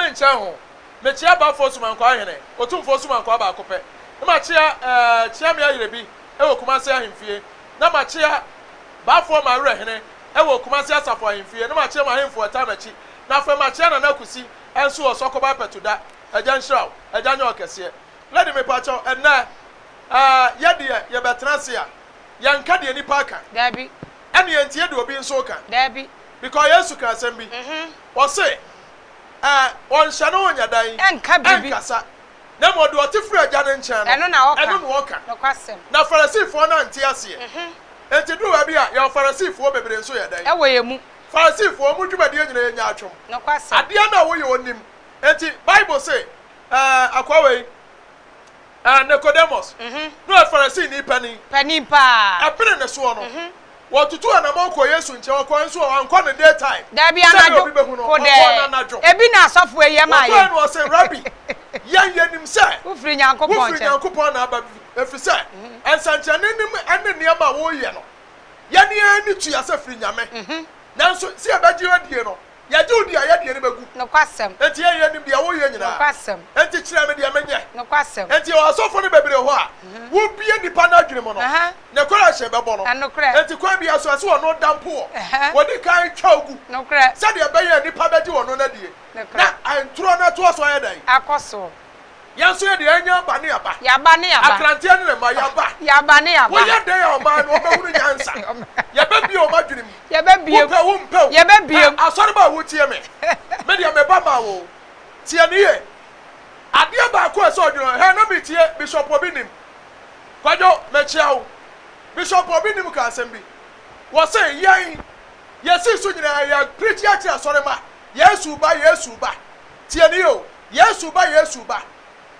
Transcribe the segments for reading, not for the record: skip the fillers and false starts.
me nche ho me chia ba fo suma nkwa hene otum fo suma nkwa ba akopɛ na ma chia me ayire bi e wo Kumasi ahemfie na ma chia ba fo ma werɛ hene e wo Kumasi asafo ahemfie na ma chia ma ahemfo ata na chi na fa ma chia na nakusi enso osokoba petuda agya nhyiraw agya nyo kɛse lady me pacho enna yɛde yɛbɛtena a yɛnka de nipa aka dabi ɛne yɛntie de obi nso ka dabi because yesu ka asɛm bi wɔse ɔnhyɛ no onya dan ɛnka bibi ɛnkasa na mo de ɔte firi agya ne nkyɛn ɛno na wɔka nokwasɛm na farisifoɔ no ante aseɛ enti duwa bi a yɛ farisifoɔ bebree nso yɛ dan ɛwɔ yɛ mu farisifoɔ mu dwumadie nyina yɛnya atwom nokwasɛm adeɛ na wɔyɛ onim enti bible say akwawei Nicodemus no Pharisee ni pani pa apene ne so no wotutu anamon ko Yesu nche okon so anko ne daytime dabi anajo ko de ebi na asofo eyema ye no say rabbi yan yanim se ufiri nyankopon na aba efi se ensanche nim ene niam a wo ye no ya ne ani tu ya se firi nyame nanso si abaji odie no ya je odi a ya de ne bagu no kwasem enti ya yanim bia wo ye nyina no kwasem enti kire me de menye no kwasem enti o asofo ne bebre ho a wo bie nipa na adwene mo no ne kora hye bebo no enti kwa bia so ase wo no dampo wo di kan twa ogu no kra se de be ye nipa beji wo no na die na antro na to so ayedan akoso yanso ye de anya ba ne aba yaba ne yaba akrante ne ma yaba ne yaba wo ye den ya o ma no be hunu nyansa ye be bie o ma dwene mu ye be bie wo mpe ye be bie asore ba wo tie me me de me ba ma wo tie ne ye ade ba ko so dwene he na me tie bishop obi nim kwajo me chia wo bishop obi nim ka asem bi wo say yan ye si so nyina ya preach ya chia asore ma Yesu ba tie ne yo Yesu ba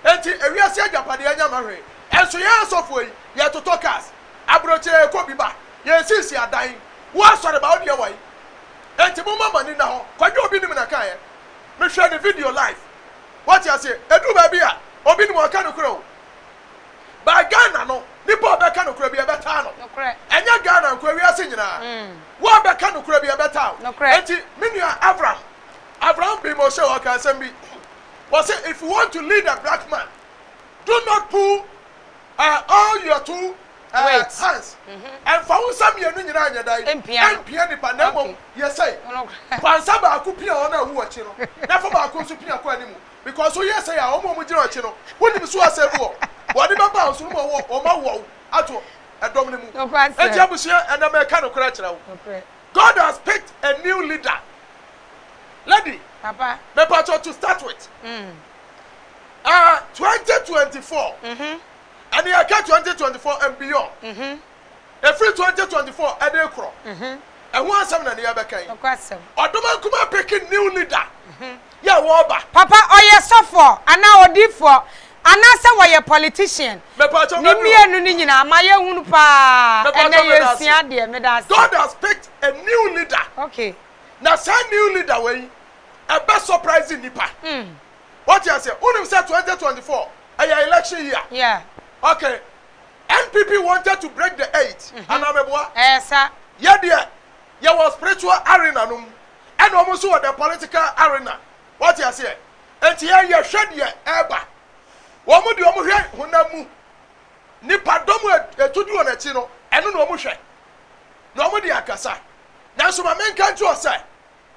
enti ewiase agapade anya mahwe enso ye asofo yi ye totokas abroche ko bi ba ye sisi adan wo asore ba odi ewai enti mo mama ni na ho kwaje obi nim na kan ye me hwe the video live what you say edu ba bi a obi nim aka no kro ba Ghana no nipa obeka no kro bi e beta no enya Ghana nko ewiase nyina wo obeka no kro bi e beta enti menua Abraham bi mo show aka asem bi. But say, if you want to lead a black man, do not pull all your two hands. And for some years, you know, and Panamo, yes, say, Pansaba Kupia on a watch, never about Kupia anymore. Because we say, I almost channel. What if you say, what if I bounce or my wall at a dominant and Jabusia and American culture? God has picked a new leader. Lady, Papa, me pacho to start with. 2024. And you get 2024 and beyond. Every 2024 and they crow. And one seven and the other kind. Or do man come picking new leader? Yeah, Waba. Papa, or you suffer, and now deep for. And that's why you're a politician. Me pacho me nunina, my young pa, and then God has picked a new leader. Okay. Now, send new leader way. A best surprising nipa. What you say? Unim said 2024. A election year. Yeah. Okay. NPP wanted to break the 8. And I'm a yes, sir. Yeah, dear. There was spiritual arena num. And almost the political arena. What you say? And here you shed your eba. Womu di omu hwe hunamu. Nipa domu etudu on etino. Enu no omu hwe. No omu di akasa. Nanso ma menka ntu o say.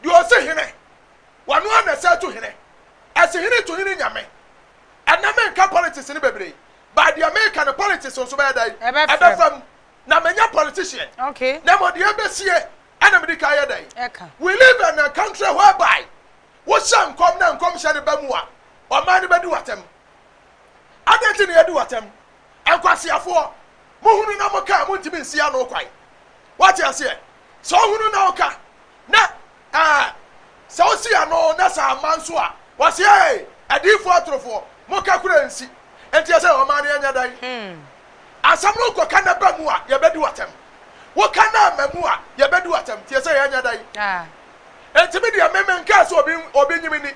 You o say hene. Wanu na say to hene. Ase hene to hene nyame. Ana menka politics ni bebre. But the American politics so be dai. Ebe fam na menya politician. Okay. Na mo de ebesie ana me di ka dai. Eka. We live in a country whereby wo shan kom na nkom hye ne bamu a o man ne bedu watem. Adenti ne edu watem. Enkwasiafo mo hunu na mo ka mo ntimi nsia no kwai. What you say? So hunu na oka. Na so si ano na sa manso a. Wo se eh adifo atrofo mo ka kura nsi. Enti ya say o man anya dan. Asam no ko ka na bamu a ye bedu watem. Wo ka na mamu a ye bedu watem. Ti ya say anya dan. Enti me dia memen ka so obi nyimi ni.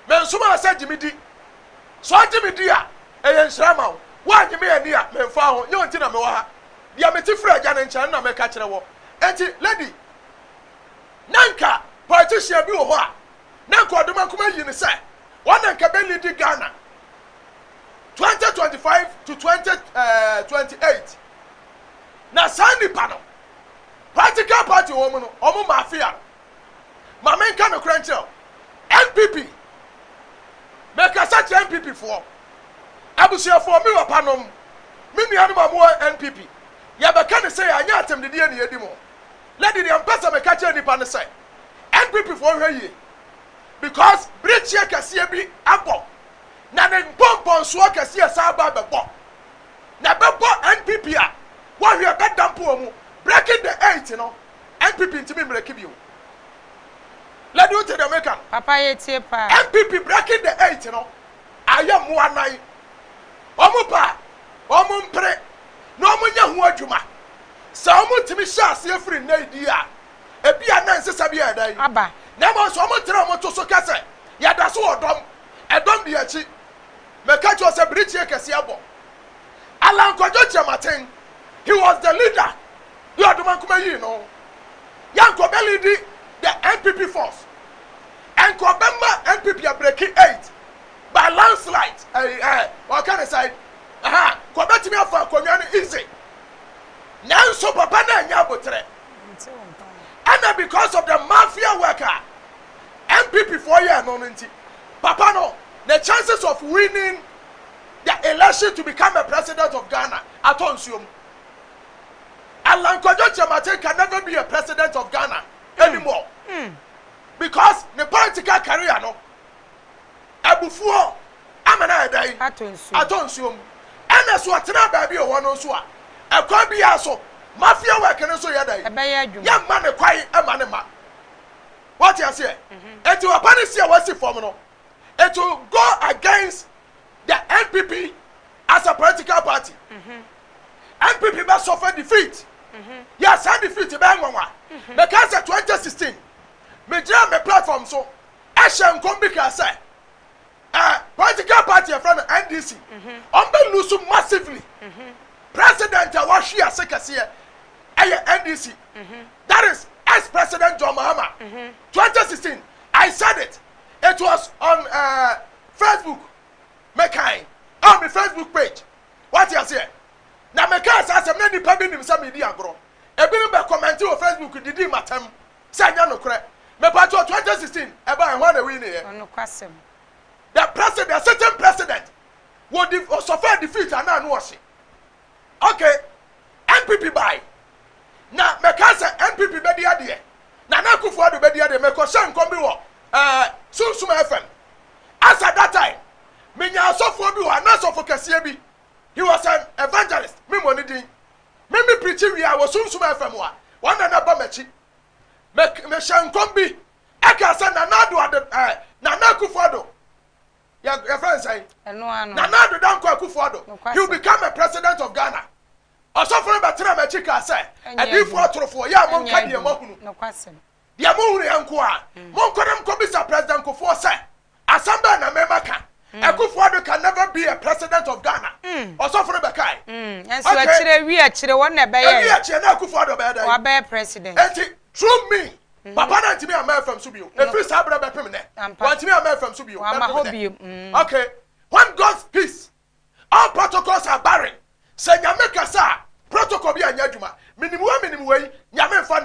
Men suma asa jimidi. So jimidi a eye nsrama wo. Wa nyimi ani a men fa ho. Nye onti na me wa ha. Dia meti fra agya ne nkyan na me ka kire wo. Enti lady nanka politician bi wo ho a na ko adoma kuma yi ne say one and ka be lead Ghana 2025 to 2028 na sani pano practical party wo mu no omo mafia ma men ka no kranchel NPP make a such NPP for abusia for me wa panom me nuanu ma mo NPP ya be ka ne say anya atem de die ne yedi mo lady the ambassador me ka che nipa ne say NPP for hwe yi because bridge here kase bi abo na ne pompon so kase sa ba bebo na bebo NPP a wo hwe be dampo mu breaking the 8 no NPP ntimi break bi o lady o te the American papa ye tie pa NPP breaking the 8 no ayam mo anan omo pa omo mpre no omo nya ho adwuma sa omo timi sha ase afiri na idi a ebi anan sesa bi adan aba na mo so omo tra omo to so kase ya da so odom edom bi achi me ka cho se bridge e kase abo Alan Kojo Chematen he was the leader you adoma kuma yi no yanko be lead the NPP force and Kobemba NPP are breaking 8 by landslide what can I say Kobeti me for komyan easy now so papa na nya botre and because of the mafia worker NPP 4 year no nti papa no the chances of winning the election to become a president of Ghana atonsuom Alan Kojo Chematen can never be a president of Ghana anymore because the political career no abufuo amana edai atonsuom ena so atena ba bi o wono so a ekwa bi aso mafia work ne so yedai ya ma ne kwai e ma ne ma what you say eti opani see wasi form no it will go against the NPP as a political party NPP ba suffer defeat yes and defeat be nwanwa because 2016 me jam me platform so ehye nkombi ka say political party from NDC on be lose massively president awashi asekase NDC that is ex-president John Mahama 2016 I said it was on Facebook mekai on my Facebook page what you say na mekai say asem na nipa bi nim say me di agro e bi be comment on Facebook didi matam say anya no kre me pa 2016 e ba ho na wi ne ye ono kwasem the president the certain president would suffer defeat and now was okay NPP buy na mekai say NPP be dia de na Akufo Addo be dia de me ko shan kombi wo Sunsuma FM as at that time menya asofo bi wa na asofo kase bi he was an evangelist me money din me preach wi a was Sunsuma FM wa one na ba machi me shankom bi aka say na nado na Akufo Addo your friend say eno ano na nado dan ko Akufo Addo he will become a president of Ghana asofo be tena machi ka say edifo atorofo ya mon ka de mahunu no kwasem dia mo hunu yanko a mon kodam ko bisa president ko for say asamba na memaka Akufo Addo can never be a president of Ghana osofo be kai enso akire won na be ye akire na Akufo Addo be da wa be president enti through me papa na ntimi am FM so bio e free sabra be pem ne wa ntimi am FM so bio okay when God's peace all protocols are barren say nyame kasa protocol bi anya adwuma minimu wei nyame fa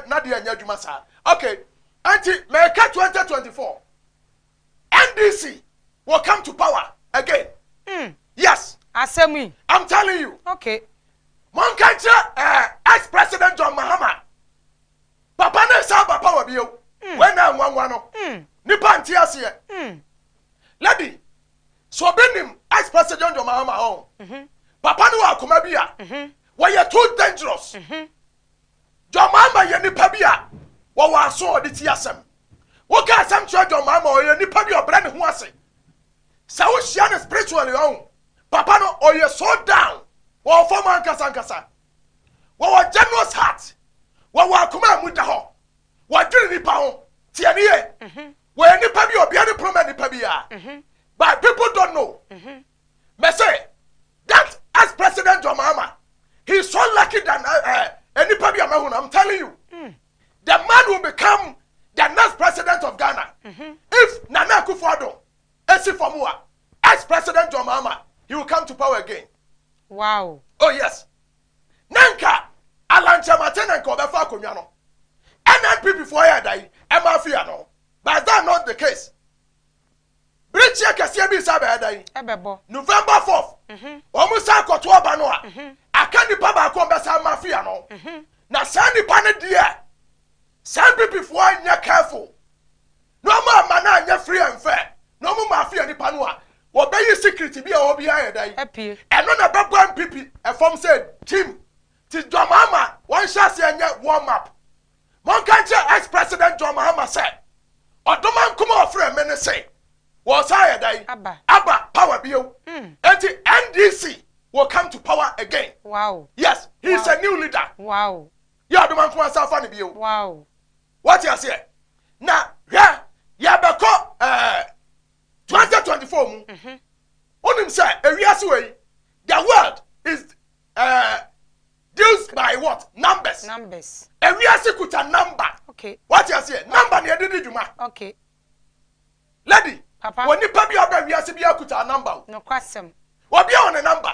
na de anya adwuma sa okay anti America 2024 NDC will come to power again yes asemi I'm telling you okay mon kanche ex-president John Mahama papa na sa papa wa bio when na nwanwa no nipa nti ase lady so benim ex-president John Mahama on papa no akoma bi a we are too dangerous John Mahama ye nipa bi a wo wa so de ti asem wo ka asem cho John Mahama o ye nipa bi obra ne ho ase sa wo shia ne spiritually on papa no o ye so down wo form ankasa wo generous heart wo akoma mu da ho wo dwene nipa ho tie ne ye wo ye nipa bi obi ane promise nipa bi a but people don't know me say that as president John Mahama he's so lucky than any pabi amahuna I'm telling you the man will become the next president of Ghana, if Nana Akufo-Addo esi formua as president John Mahama, he will come to power again. Wow. Oh yes. Nanka Alancha Matena Kobefa Kunyano. NNP before I die, Emma no. But that's not the case. British Kasiabi Sabe die. November 4th. Almost a Kotua Banoa. I can't papa Kombasa Mafia no. Na Sandy Panadia. Sandy before you're careful. No more mana, you're free and fair. No more mafia ni Panua. Obey your secret be a obi die. Happy. And on a background pipi, a form said, Tim, tis John Mahama, one shall see and yet warm up. One country ex-president John Mahama said, or the man come off for a minute say, was I die? Abba, power bill. And the NDC will come to power again. Wow. Yes, he's a new leader. Wow. Yeah, the man come off funny bill. Wow. What you say? Now, yeah, beko 2024. On him say, the world is deals by what? Numbers. Numbers. And we are secret a number. Okay. What you say? Number near the Juma. Okay. Lady, Papa. when you pay your baby, we are a number. No question. What be on a number?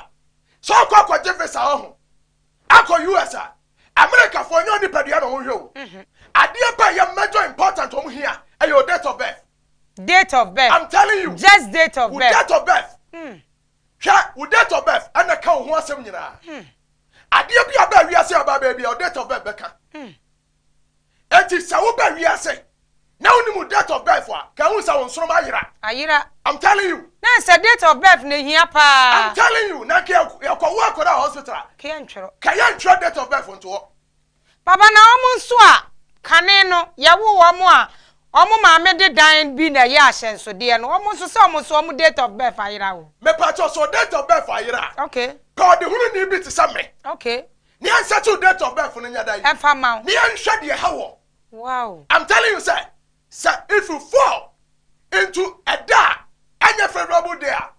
So I call Jeffers at home. I call USA. America for your Nipadiano on you. I dear pay your major important home here and your date of birth. Date of birth. I'm telling you. Just date of birth. Date of birth. With date of birth and the count one seminar. I dear be a baby, I say about baby or date of birth, Becca. It is so bad, we are saying. Now, no date of birth, can we sound so Ayira? I'm telling you. That's a date of birth, Nihia. I'm telling you, Naki, you can work at the hospital. Can you try date of birth on to work? Papa, now, Monsua, Caneno, Yawu, Omoa, Omoma made the dying being a yash and so dear, and almost some date of birth, Ayira. Me patcho so date of birth, Ayira. Okay. God, the who need to some me. Okay. Nian settle date of birth on your day. And Fama. Nian shed your how. Wow. I'm telling you, sir, if you fall into a dark and you're favorable there,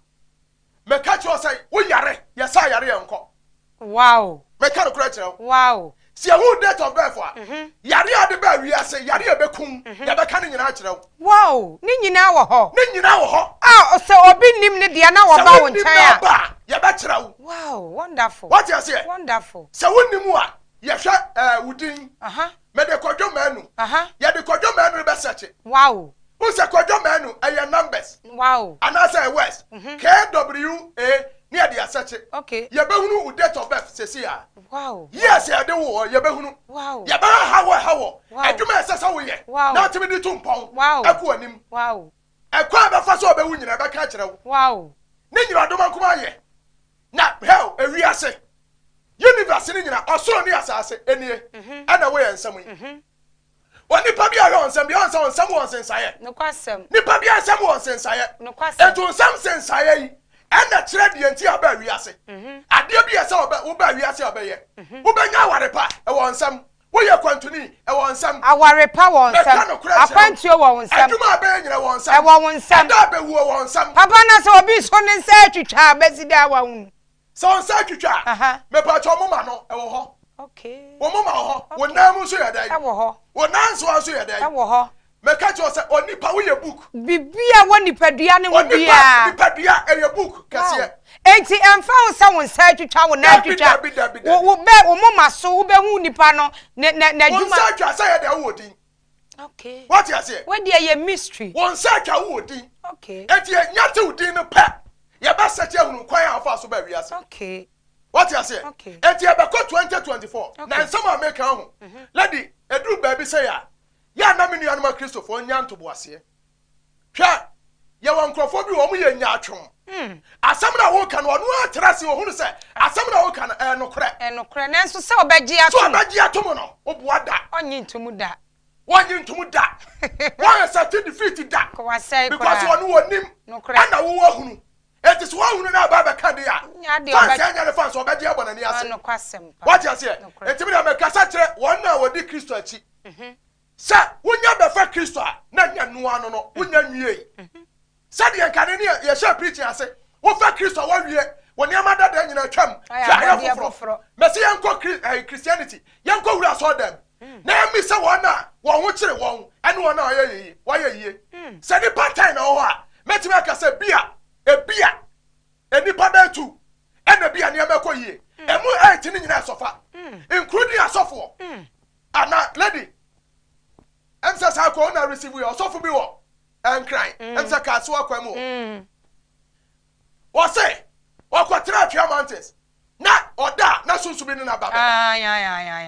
me catch you say, we yare, yes, I yare uncle. Wow. Me can't correct you. Wow. See a who date of birth, yare the bear, we are saying, yare a becum, yabba canning in natural. Wow. Nini now, ho. Nini now, ho. Oh, so Obi Nimni Diana or Bow and Chaya. Yabatra. Wow. Wonderful. What you say? Wonderful. So when you are, Yasha, Wooding, Made a quadro manu. Yet the quadro manu research it. Wow. Who's a quadro manu? A numbers. Wow. And I say West. KWA near the assert. Okay. Yabahunu with date of birth, Cecilia. Wow. Yes, I do. Yabahunu. Wow. Yabah, how. And you may say so. Wow. Not to be the 2 pound. Wow. I put him. Wow. I quite a fast over when you never catch it. Wow. Then you are the man come here. Now, hell, a real say. Universe in also near assassin, any and away and some way. When the Pabia on some beyond on someone since I no question. Nipabia someone since I no question. and to some sense I and the tread the entire berry assay. I dare be a saw about Uber Yassa Bay. Ubanga Warepa, I want some. We are continue, I want some. Our repower on some. I point you on some. I want some. I want some. I want some. Papa Naso be son and say to child, Bessie Dawan. So on such a child. Me patch your mamma, no. Okay. O mama, when Namu say a day. When Nancy was here, day. Me catch us on Nipa with your book. Bibia one Nipadiana would be Nipadia and your book, Cassia. 80 and found someone said to child, now to child. Will bet Mama so be Nipano, Such a say the wooding. Okay. What you say? When they are mystery. One such a wooding. Okay. And yet, Yatu dinner pet. You best set you quite how fast over yes. Okay. What you say? Okay. And you have got 2024. Now, some make home. Lady, a do baby say, ya na mini animal Christopher, Yan to Boisier. Pia, you want Crawford, you only in Yachum. As some of the can one trust you who say, as some of the can no crack. And no crack, and so bad, so bad, Yatomono, or what that? On you to Muda. One in to Muda. Why is that defeated that? I say, because one who him, no crack, and a woman. It is one who now Baba Candia. The fans or Badiabon and Yas. No question. What you say? It's a bit of a cassette, 1 hour de Christo. Sir, when you have a Christo, not yan one or when you Sadie and Canania, you shall preach and say, what for Christo 1 year when your mother then you know come. I Messi Christianity. Young Cobra saw them. Now, Mr. Wana, won wo kire won ene won na oye ye se ni pattern na ho a meti me ka se bia enipa be tu ene bia ne me koyie emu 8 ni nyina sofa including asofo ana lady emsa sa ko na receive your asofo bi wo en cry emsa ka so akwa mu wo say wakotira atwa mountains na oda na sunsu bi na baba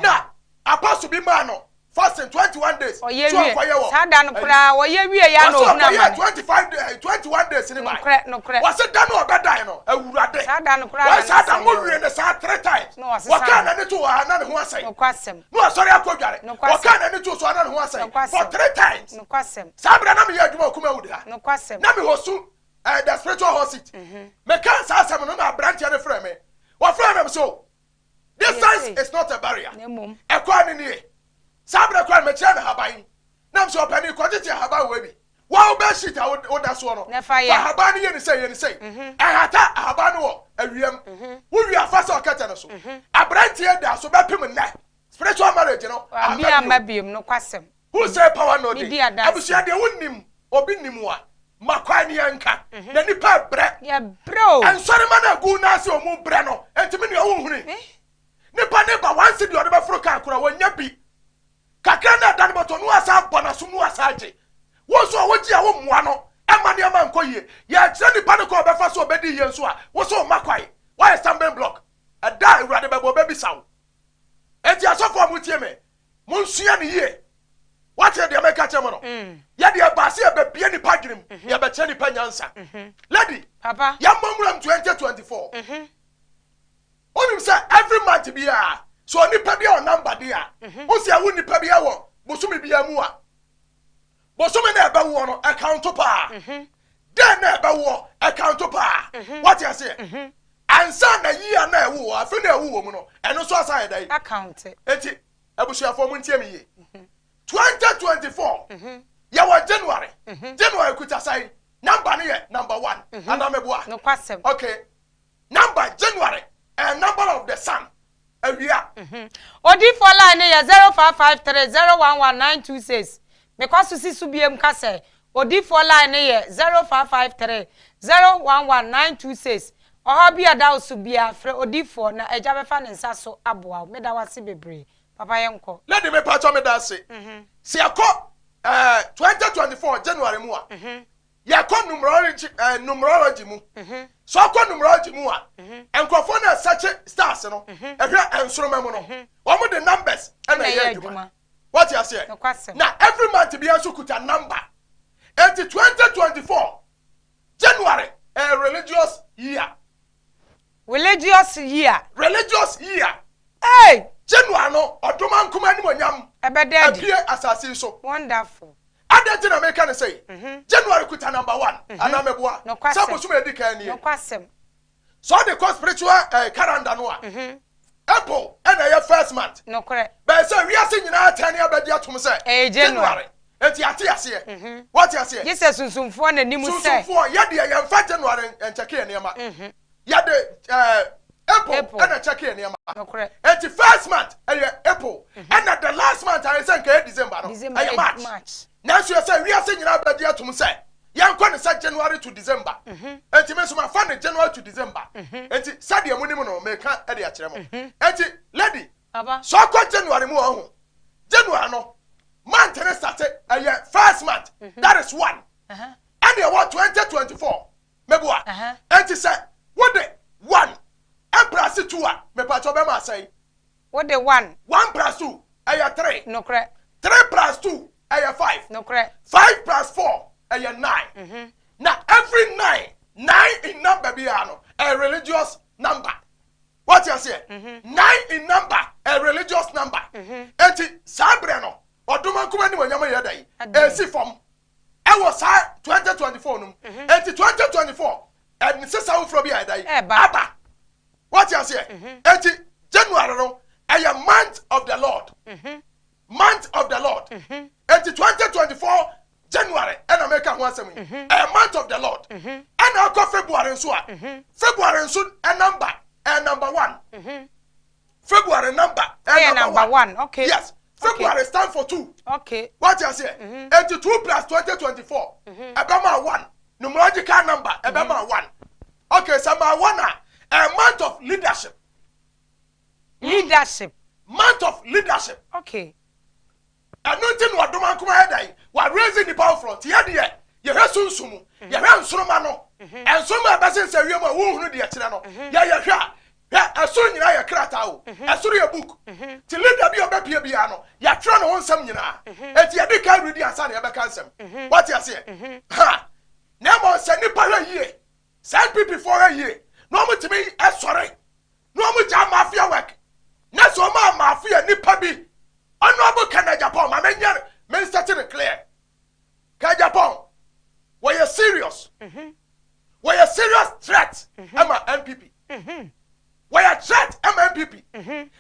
na apostle bi ma no fasting 21 days so akoye wo sada no kra wo ye wie ya no na ma 25 days 21 days ni ba no kra wo say da no obedan no awurade sada no kra wo sada mo wie ne sa 3 times wo ka na ne to wa na ne ho asai no kwasem no asori akodware wo ka na ne to so na ne ho asai for 3 times no kwasem sabra na me ye adwuma okuma wudira no kwasem na me hosu the spiritual host me can say asem no na branch ya ne frame me wo frame me so distance is not a barrier ekwa ni ni sabra kwa me chia na haban nam so pani ko tete haban we bi wa oba shit a da so no fa haban ye ni say hata haban wo awiem wo wi afasa okete no so abrantie da so be pim na spiritual marriage no abia mabiem no kwasem who say power no dey abusia de wonnim obi nim wa makwani yanka na nipa bre ya bro ensori mana gu na se omu bre no entimi ne ohunhuni nipa ne ba wansi de ode be furu kan kura wonya bi kakra na dan boto no asa bona so no asa age wo so wo gi a wo moa no ema ne ema nkoyie ya kire nipa ne ko be fa so obedi ye nso a wo so makwai why stumbling block ada urade be bo be bisawo enti asofo amutie me monsua ne ye what the America chairman ya de abase e be bie nipa dwenem ya be che nipa nyansa lady papa ya mamuram 2024 onim say every month bia so nipa bia on number dia o se awu nipa bia wo bosumi bia mu a bosumi na ebe wo no account pa den na ebe wo account pa what you say ansa na yi na ewu afi na ewu wo mu no eno so asa ya dai account enti abusuafo mu ntie me ye 2024 ya wa January kuta sai number ne number 1 anameboa no kwasem okay number January and number of the sun awia odi for line ya 0553011926 because you see subiem ka say odi for line ya 0553011926 oha bia da osubia fre odi for na eja befa ne nsa so aboa me da wase bebre papa yenko lady me pacho me da se se akọ 2024 January mu a yakọ numerology mu so akọ numerology mu a enkofo na search stars no ehwe ensoroma mu no wo mo the numbers and na ye adwuma what you say na every month be anso kuta number and 2024 January a religious year hey January no odoma nkoma ni monyam ebededi apie asase so wonderful adeti na make can say January kuta number 1 anameboa sabo so me dikan ni no kwasem so the spiritual calendar no a April and your first month no correct but say we are saying na tani abedi atom say January enti ate ase what you say Jesus sunsumfo na nimu say sunsumfo ye de ye mfa January encheke niam ye de April and check in no correct and the first month April and the last month I say December no March now so you say we are saying na abedi atom say yankwa ne say January to December enti me so ma fa ne January to December enti sade amunim no me ka e de a kire mo enti lady baba so kwa January mu ho January no month ne start first month that is 1 and you want 2024 meboa enti say what the 1 and plus 2 me pa to be ma say what the 1 plus 2 aya 3 no correct 3 plus 2 aya 5 no correct 5 plus 4 aya 9 now every 9 in number biano a religious number what you say 9 in number a religious number enti sabre no oduma kuma ni wanyama yedai esi form e was 2024 num enti 2024 and sisa wo from bi yedai aba what you say enti January no a month of the Lord month of the Lord enti 2024 January and America ho asem a month of the Lord and I go February nso a February nso a number 1 February number number 1 okay yes February stand for 2. Okay. What you say? 82 plus 2024. Ebema 1. Numerical number. Ebema 1. Okay, so my 1 a month of leadership. Leadership. Month of leadership. Okay. Anointing what do man come ahead? What raising the power front? Yeah. You have soon sumu. You have Solomano. And some of us say you are who the Atirano. Yeah. As soon as you crack out, as soon as book, to lead the Bio Piano, you are trying to own some, and you are can't read the answer, you can't some. What you say? Ha! Never send it for a year. Send people for a year. No more to me, sorry. No more jam mafia work. That's all my mafia, Nipabi. Honorable Canada Japan, my men starting clear. Canada Japan, were you serious? Were you serious threat? I'm a MPP. Why a threat MPP?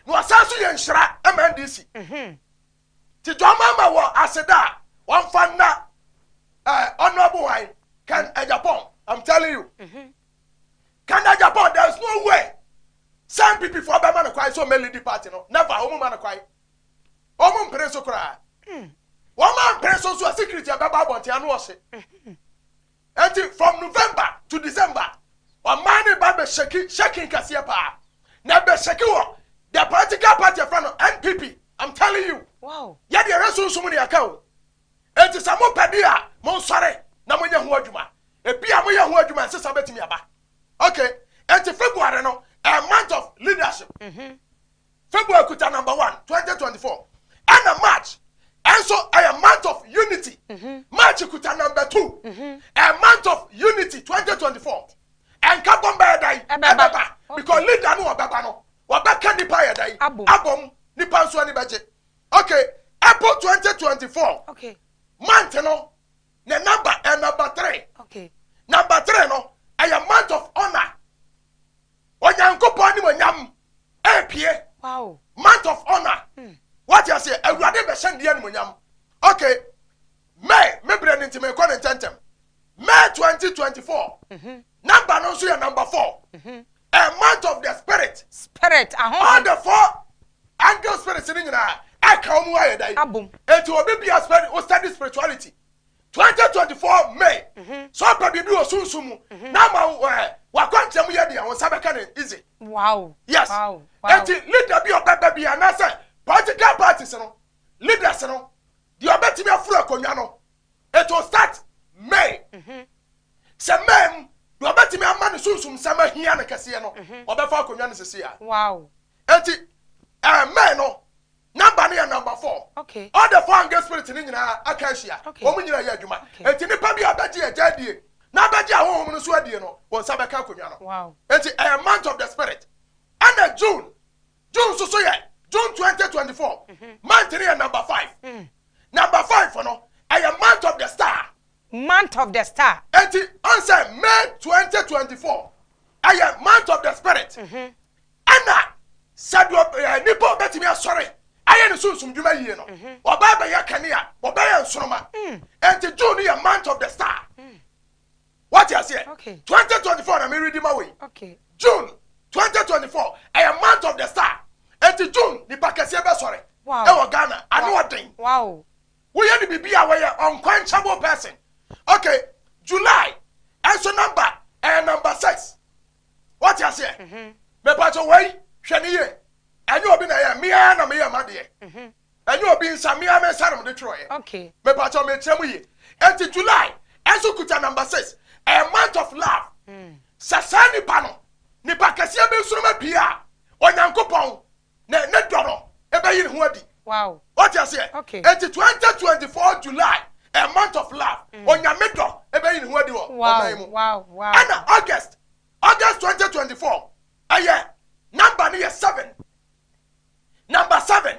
No assassin and Shra MNDC. To Mama wa Aseda, one fan na honorable wine can a Japan. I'm telling you. Can a Japan, there's no way. Some people for a man cry so many party, no. Never a woman cry. Woman preso cry. One man preso so a secret about what I know. And from November to December. One man baby shaking Kasiapa. Never secure the political party from NPP. I'm telling you. Wow. Yeah, the rest of so many account. It is a more pedia, Monsare, Namoya Huajuma. A Pia Moya Huajuma, Sister Betimiaba. Okay, and to February, no, a month of leadership. February Kuta number 1, 2024. And a March. And so a month of unity. March Kuta number 2. A month of unity, 2024. And Kabon Bada, because leader no Babano, Wabaka Nipa Dai, Abom, Nipanso and budget. Okay, April 2024. Okay. Month, the number and number 3. Okay. Number 3, no, a month of honor. Onyanko Pony Monyam, APA. Wow. Month of honor. What you say? I would never send the Monyam. Okay, May, maybe an intimate content. May 2024. Number no so number 4. A month of the spirit. Spirit. All the 4 angel spirits in I come why die. Abum. It will be a spirit who study spirituality. 2024 May. So baby do sumu. Now wa kwantem ye dia won sabeka na easy. Wow. Yes. Wow. And leader be baby and say political parties no. Leaders no. The obetimi afura konwa no. It will start May. Say May you bet me a man susum sama hia na kase no obefa akonwa no sese ya wow enti man no number na number 4 okay all the 4 angel spirit ni nyina aka hia omu nyina ya adwuma enti nipa bi abaji ajadie na abaji ahom no so adie no won sa beka akonwa no wow enti a month of the spirit and June so ye June 2024 month ni number 5 number 5 for no a month of the star. Month of the star. Eti answer May 2024. A month of the spirit. Anna said nipo betimi asore. Aye ne sunsum dwuma yie no. Oba ba ya kanea, oba ya nsonoma. Enti June a month of the star. What you say? Okay. 2024 na me ready my way. Okay. June 2024 a month of the star. Enti June ni pakase be sore. Wow. E wo Ghana, anu odin. Wow. We ya ni bibia we ya unquenchable person. Okay, July. And so number 6. What you say? Me pacho way, hwaniye. Anyo obi na ya mia na me ya made. Anyo obi nsa mia me sarum de troye. Okay. Me pacho me tremu ye. And July. And so kuta number 6. A month of love. Sasani pano. Ni pakasi be sunuma pia. Onyankopon. Ne dono. Ebe yin ho adi. Wow. What you say? Okay. And 2024 July. A month of love. On your middle, wow. And August 2024. Number near 7. Number 7.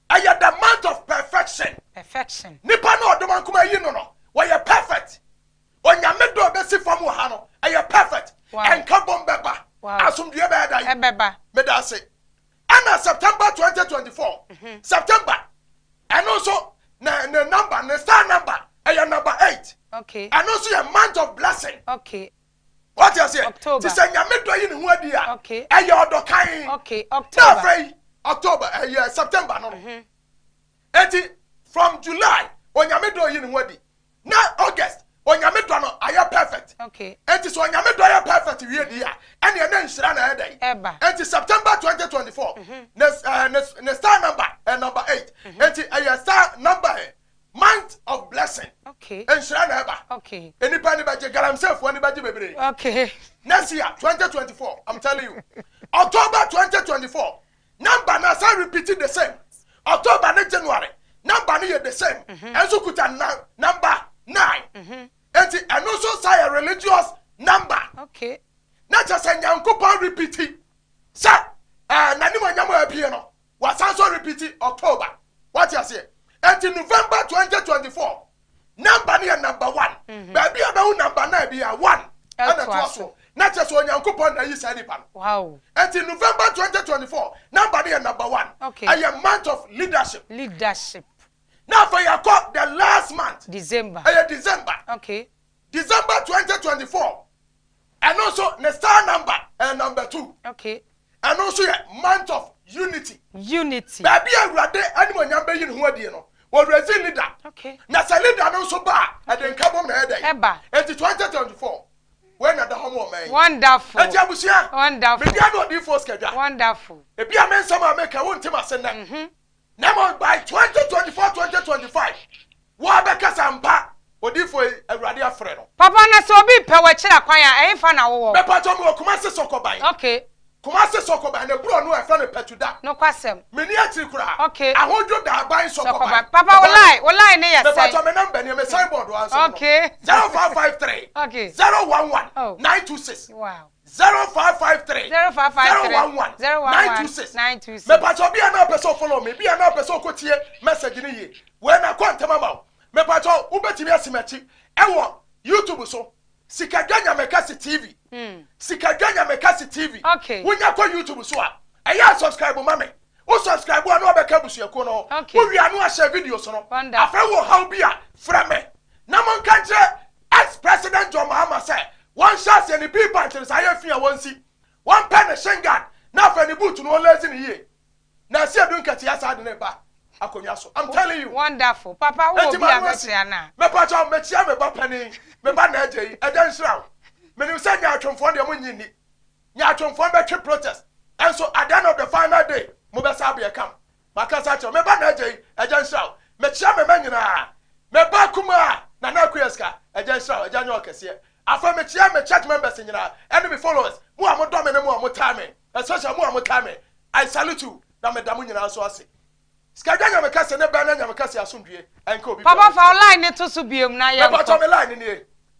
The month of perfection. Perfection. Nipa no do man kuma yino no. Why you perfect? On your middle besi famu hano. Are perfect? Wow. And kabom beba. Wow. Asum diye beda. Beba. Meda say. And September 2024. September. And also the star number. Number 8. Okay. And also a month of blessing. Okay. What you say? October. To say nyame do yin ho dia. Okay. Odokan. Okay, October. October, September no. enti from July onyame do yin nwadi na August onyame do no aya perfect okay enti so onyame do aya perfect wie dia ene na nhira na edai enti September 2024 ne star number number 8 enti aya star number month of blessing okay nhira na eba okay enipa ni baje galamsef woni baje bebre okay next year 2024 I'm telling you October 2024 number na say repeating the same October and January number ni the same enso kuta number 9 and also say a religious number okay na just say Nyankopon repeat say na ni nyamo apie no was also repeat October what you say and in November 2024 number ni number 1 baby about number 9 be 1 and that so not just on Nyankopon na yi say nipa wow and in November 2024 number ni number 1 okay I am month of leadership now for your call the last month December December okay December 2024 and also the star number and number 2 okay and also a month of unity baby awrade animal nyamba yin ho adie no we resin leader okay na say leader no so ba and then come na head and 2024 when at the home man wonderful and jabusia wonderful me dia no di force kedwa wonderful e bia men sama make won tim asena now by 2024-2025 wa be kasampa odifo awrade afre no papa na so obi pe wa kira kwan a fa na wo be pato me kuma se sokoban okay kuma se sokoban na bro no e fa no petuda no kwasem meni atiri kura okay ahojo da ban sokoban papa wolai ne yes be pato me number ni me signboard wan so okay 0553 okay 011 926 wow 0553 011 926 me pato bia na person follow me bia na person ko tie message ni ye we na kwanta mama me pato ubetimi asimachi ewo YouTube so Sikaganya Mekasi TV Sikaganya Mekasi TV okay wonya ko YouTube so a eya subscribe mama o subscribe no obeka busuako no wo wi anu a share video so no afa wo how bia frame na mon kanche ex president John Mahama say one shot any people until say afia won si one pen shingan na fa ni boot no lazy ni ye na see adun katia sa de ne ba akonya so I'm telling you wonderful papa wo bi abetia na me pacha me chia me ba pani me ba na agye edan shira me nim say nya atwomfo de mo nyini nya atwomfo be twe protest and so at the end of the final day mo be sa be come makasa cho me ba na agye edan shira me chia me manyina me ba kuma na kuyeska edan shira edan yo kese afa me chia me church members nyina and me followers mo amodom me mo amotame especially mo amotame I salute you na me damu nyina so ase Skaganya Mekasi ne ba na Nyamekasi asundue enko bi papa fa online ne to so biem na ye papa to me line ni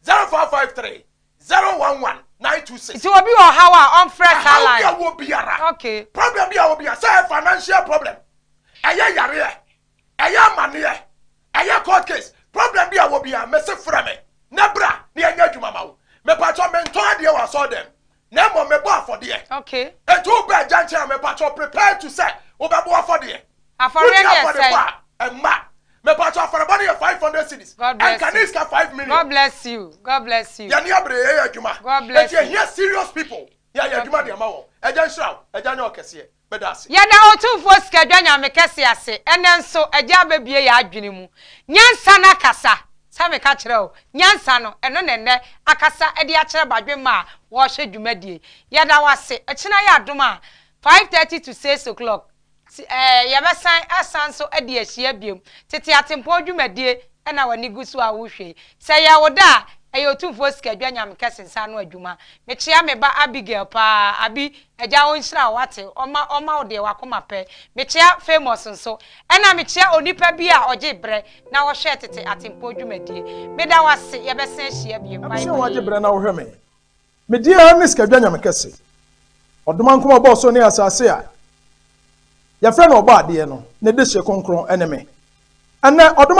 0453 011 926 ti obi o hawa on fresh line how wo biara okay problem bia wo bia say financial problem eye yare eye mane eye court case problem bia wo bia me se frame na bra na enya adwuma ma wo me pa to me nton ade wa so dem na mo me bo afode okay etu ba janche me pa to prepare to say wo be bo afode afore ne say emma me pa to afore body 500 cedis and Kaniska 5 million God bless you ya ni abre e adwuma God bless you here serious people ya adwuma de ma wo eja nshraw eja ne okese bedase ya da otufo skedwa Nyamekasi ase enenso eja babie ya adwene mu nyansa na kasa same ka kire o nyansa no eno nenne akasa ede a kire badwema wo hwe dwumadie ya da wase ekina ya adoma 5:30 to 6 o'clock ya besan asan so ade ahia biem tete Atimpon dwumadie na wani gusu a wo hwe se ya woda eyotufo skedwa Nyamekasi nsa no adwuma me chia me ba Abigail pa abi eja won hira wate oma ode wakoma pe me chia famous nso na me chia onipa bi a oje bre na wo hwe tete Atimpon dwumadie me da wase ya besan ahia biem bye bye oje bre na wo hwe me dia ne skedwa Nyamekasi odoma nkoma boss ne asase a ya friend oba ade no ne de hye konkron eneme ana odoma